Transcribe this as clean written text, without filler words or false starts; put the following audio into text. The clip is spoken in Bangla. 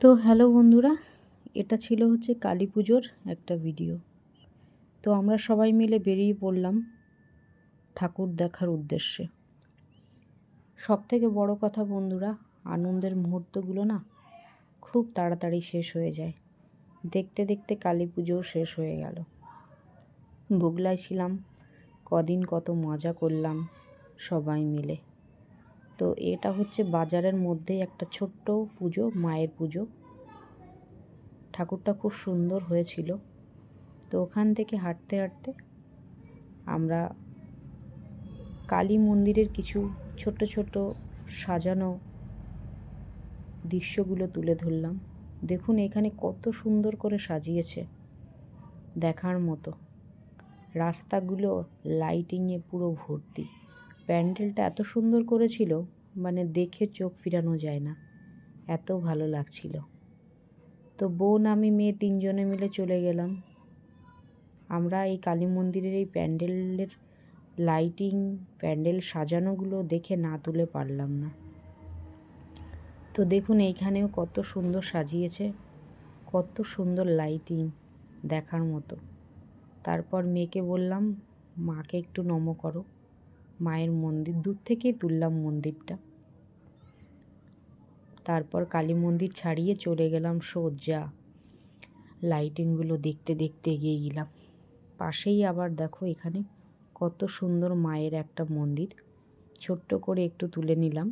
তো হ্যালো বন্ধুরা, এটা ছিল কালী পুজোর একটা ভিডিও। তো আমরা সবাই মিলে বেরিয়ে পড়লাম ঠাকুর দেখার উদ্দেশ্যে। সবথেকে বড় কথা বন্ধুরা, আনন্দের মুহূর্তগুলো না খুব তাড়াতাড়ি শেষ হয়ে যায়। দেখতে দেখতে কালী পুজোও শেষ হয়ে গেল। বগুলায় ছিলাম কদিন, কত মজা করলাম সবাই মিলে। তো এটা বাজারের মধ্যেই একটা ছোট্ট পুজো, মায়ের পুজো। ঠাকুরটা খুব সুন্দর হয়েছিল। তো ওখান থেকে হাঁটতে হাঁটতে আমরা কালী মন্দিরের কিছু ছোট ছোট সাজানো দৃশ্যগুলো তুলে ধরলাম। দেখুন এখানে কত সুন্দর করে সাজিয়েছে, দেখার মতো। রাস্তাগুলো লাইটিংয়ে পুরো ভর্তি। প্যান্ডেলটা এত সুন্দর করেছিল, মানে দেখে চোখ ফিরানো যায় না, এত ভালো লাগছিল। তো বোন, আমি, মেয়ে তিনজনে মিলে চলে গেলাম। আমরা এই কালী মন্দিরের এই প্যান্ডেলের লাইটিং, প্যান্ডেল সাজানোগুলো দেখে না তুলে পারলাম না। তো দেখুন এইখানেও কত সুন্দর সাজিয়েছে, কত সুন্দর লাইটিং, দেখার মতো। তারপর মেয়েকে বললাম, মাকে একটু নমো করো। মায়ের মন্দির দূর থেকেই তুললাম মন্দিরটা। তারপর কালী মন্দির ছাড়িয়ে চলে গেলাম সোজা লাইটিংগুলো দেখতে দেখতে এগিয়ে গেলাম। পাশেই আবার দেখো এখানে কত সুন্দর মায়ের একটা মন্দির, ছোট্ট করে একটু তুলে নিলাম।